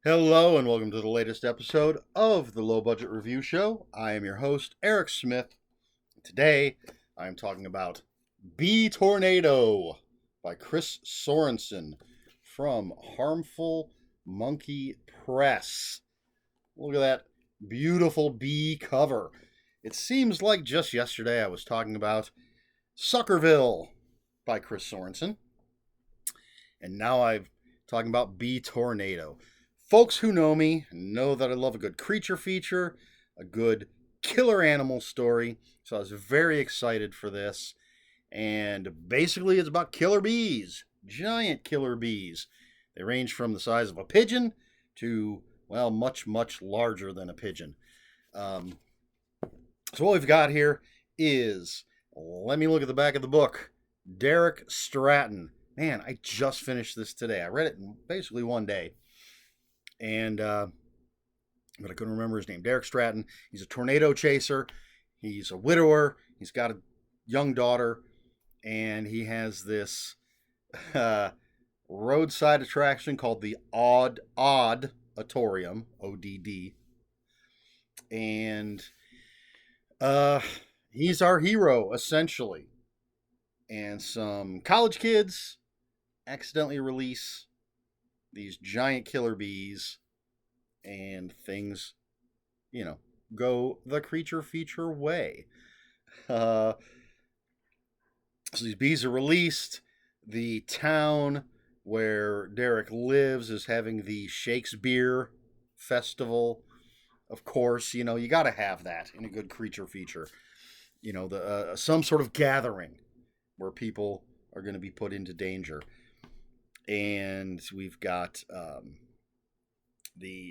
Hello and welcome to the latest episode of the Low Budget Review Show. I am your host, Eric Smith. Today, I am talking about Bee Tornado by Chris Sorensen from Harmful Monkey Press. Look at that beautiful bee cover. It seems like just yesterday I was talking about Suckerville by Chris Sorensen, and now I'm talking about Bee Tornado. Folks who know me know that I love a good creature feature, a good killer animal story, so I was very excited for this. And basically, it's about killer bees, giant killer bees. They range from the size of a pigeon to, well, much, much larger than a pigeon. So, what we've got here is, let me look at the back of the book. Derek Stratton. Man, I just finished this today. I read it in basically one day. And but I couldn't remember his name. Derek Stratton. He's a tornado chaser. He's a widower. He's got a young daughter, and he has this roadside attraction called the Auditorium, ODD, and he's our hero essentially. And some college kids accidentally release these giant killer bees, and things, go the creature feature way. So these bees are released. The town where Derek lives is having the Shakespeare Festival. Of course, you got to have that in a good creature feature. The some sort of gathering where people are going to be put into danger. And we've got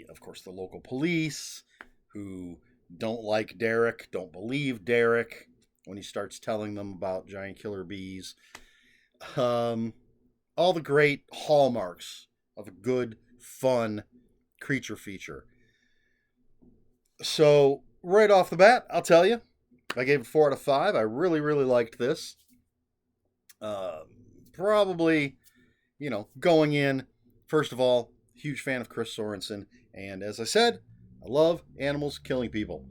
of course, the local police who don't like Derek, don't believe Derek when he starts telling them about giant killer bees. All the great hallmarks of a good, fun creature feature. So, right off the bat, I'll tell you, I gave it 4 out of 5. I really, really liked this. Probably, going in, first of all, huge fan of Chris Sorensen. And as I said, I love animals killing people.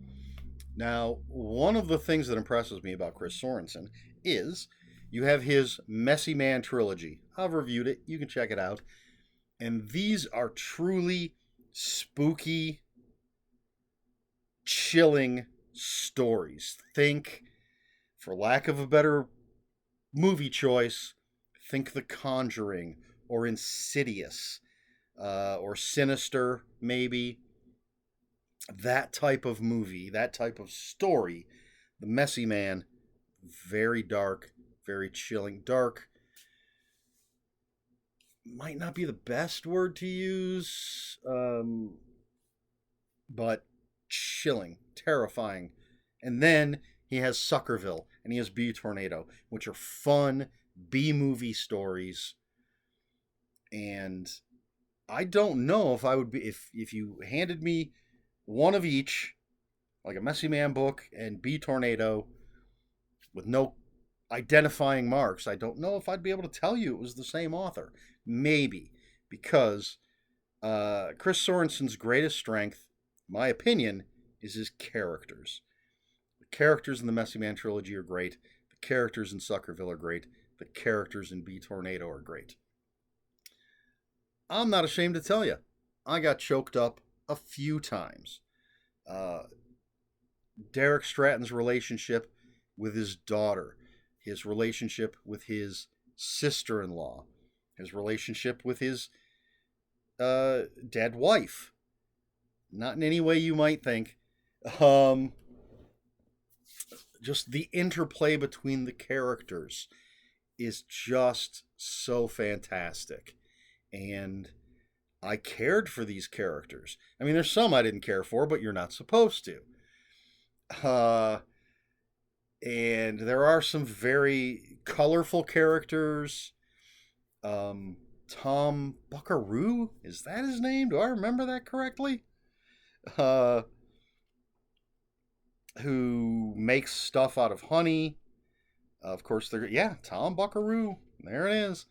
Now, one of the things that impresses me about Chris Sorensen is you have his Messy Man trilogy. I've reviewed it. You can check it out. And these are truly spooky, chilling stories. Think, for lack of a better movie choice, think The Conjuring or Insidious or Sinister, maybe. That type of movie, that type of story. The Messy Man, very dark, very chilling. Dark might not be the best word to use, but chilling, terrifying. And then he has Suckerville and he has Bee Tornado, which are fun B movie stories. And I don't know if I would be if you handed me one of each, like a Messy Man book and Bee Tornado with no identifying marks, I don't know if I'd be able to tell you it was the same author. Maybe, because Chris Sorensen's greatest strength, my opinion, is his characters. The characters in the Messy Man trilogy are great. The characters in Suckerville are great. The characters in Bee Tornado are great. I'm not ashamed to tell you, I got choked up a few times. Derek Stratton's relationship with his daughter, his relationship with his sister-in-law, his relationship with his dead wife. Not in any way you might think. Just the interplay between the characters is just so fantastic. And I cared for these characters. I mean, there's some I didn't care for, but you're not supposed to. And there are some very colorful characters. Tom Buckaroo, is that his name? Do I remember that correctly? Who makes stuff out of honey. Of course, Tom Buckaroo. There it is.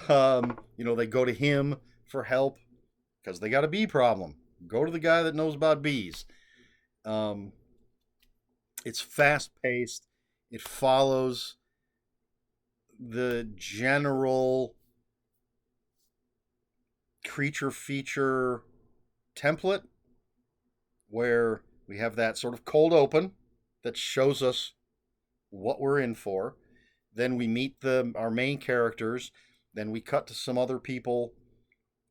They go to him for help because they got a bee problem. Go to the guy that knows about bees. Um, it's fast paced. It follows the general creature feature template where we have that sort of cold open that shows us what we're in for. Then we meet our main characters. Then we cut to some other people,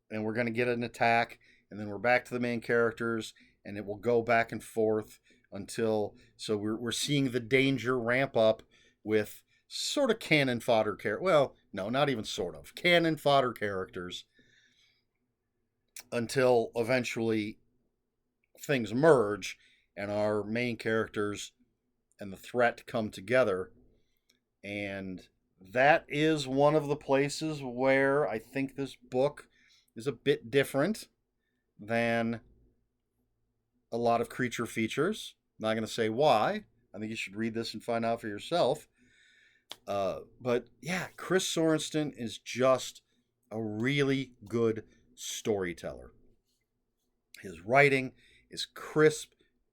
and we're going to get an attack. And then we're back to the main characters, and it will go back and forth until. So we're seeing the danger ramp up with sort of cannon fodder well, no, not even sort of cannon fodder characters until eventually things merge and our main characters and the threat come together. And that is one of the places where I think this book is a bit different than a lot of creature features. I'm not going to say why. I think you should read this and find out for yourself. But yeah, Chris Sorensen is just a really good storyteller. His writing is crisp,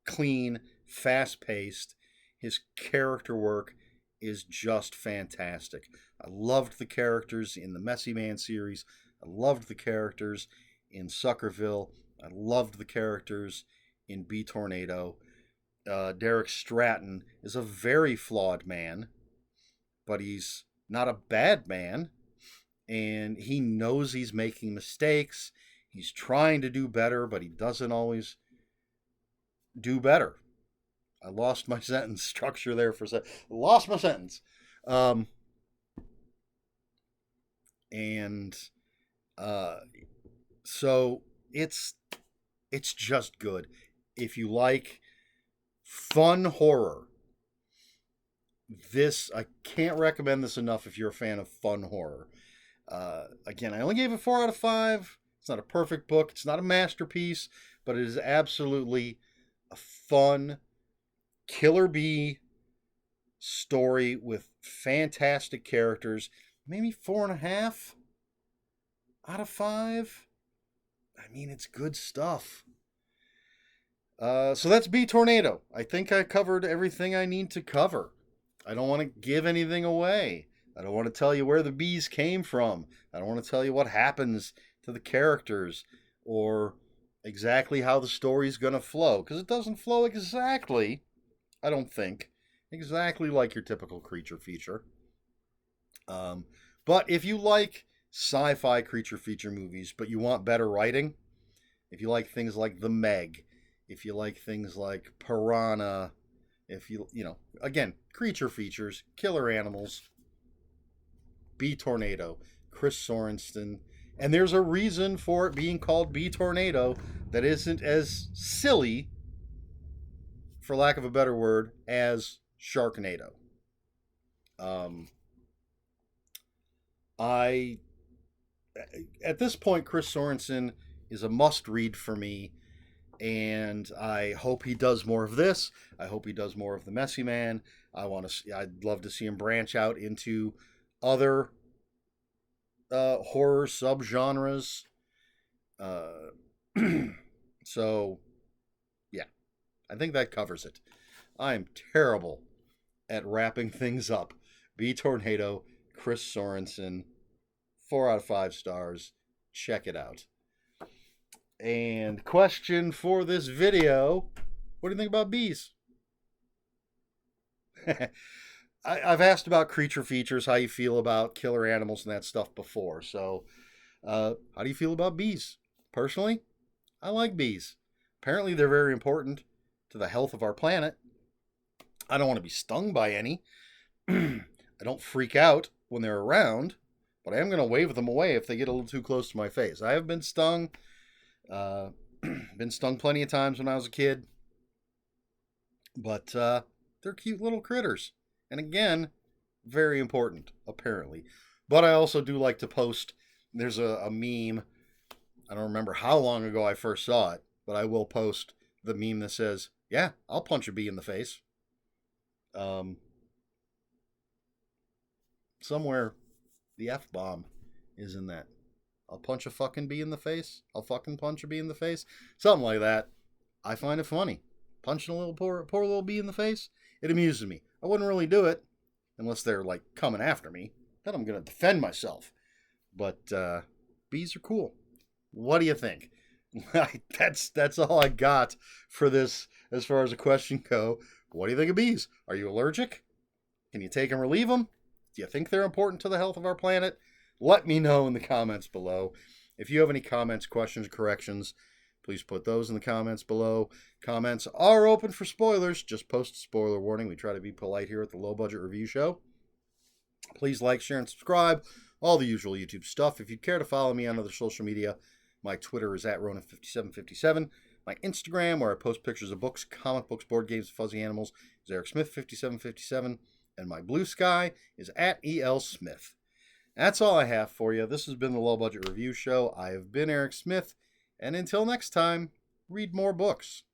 clean, fast-paced. His character work is just fantastic. I loved the characters in the Messy Man series. I loved the characters in Suckerville. I loved the characters in Bee Tornado. Derek Stratton is a very flawed man, but he's not a bad man, and he knows he's making mistakes. He's trying to do better, but he doesn't always do better. I lost my sentence structure there for a second. Lost my sentence. So it's just good. If you like fun horror, I can't recommend this enough if you're a fan of fun horror. Again, I only gave it 4 out of 5. It's not a perfect book. It's not a masterpiece, but it is absolutely a fun killer bee story with fantastic characters. Maybe 4.5 out of 5. I mean, it's good stuff. So that's Bee Tornado. I think I covered everything I need to cover. I don't want to give anything away. I don't want to tell you where the bees came from. I don't want to tell you what happens to the characters or exactly how the story's going to flow, because it doesn't flow exactly, I don't think, exactly like your typical creature feature. But if you like sci-fi creature feature movies, but you want better writing, if you like things like The Meg, if you like things like Piranha, if you know, again, creature features, killer animals, Bee Tornado, Chris Sorensen, and there's a reason for it being called Bee Tornado that isn't as silly, for lack of a better word, as Sharknado. At this point, Chris Sorensen is a must-read for me, and I hope he does more of this. I hope he does more of the Messy Man. I'd love to see him branch out into other horror subgenres. So, yeah, I think that covers it. I'm terrible at wrapping things up. Bee Tornado, Chris Sorensen, 4 out of 5 stars. Check it out. And question for this video, what do you think about bees? I've asked about creature features, how you feel about killer animals and that stuff before. So, how do you feel about bees? Personally, I like bees. Apparently, they're very important to the health of our planet. I don't want to be stung by any. I don't freak out when they're around, but I am going to wave them away if they get a little too close to my face. I have been stung. Been stung plenty of times when I was a kid. But they're cute little critters. And again, very important, apparently. But I also do like to post. There's a meme. I don't remember how long ago I first saw it, but I will post the meme that says, yeah, I'll punch a bee in the face. Somewhere the F-bomb is in that. I'll punch a fucking bee in the face. I'll fucking punch a bee in the face. Something like that. I find it funny. Punching a little poor little bee in the face, it amuses me. I wouldn't really do it unless they're like coming after me. Then I'm going to defend myself. But bees are cool. What do you think? That's all I got for this as far as a question go. What do you think of bees? Are you allergic? Can you take them or leave them? Do you think they're important to the health of our planet? Let me know in the comments below. If you have any comments, questions, corrections, please put those in the comments below. Comments are open for spoilers. Just post a spoiler warning. We try to be polite here at the Low Budget Review Show. Please like, share, and subscribe. All the usual YouTube stuff. If you'd care to follow me on other social media, my Twitter is @Ronan5757. My Instagram, where I post pictures of books, comic books, board games, fuzzy animals, is EricSmith5757. And my Blue Sky is @ELSmith. That's all I have for you. This has been the Low Budget Review Show. I have been Eric Smith. And until next time, read more books.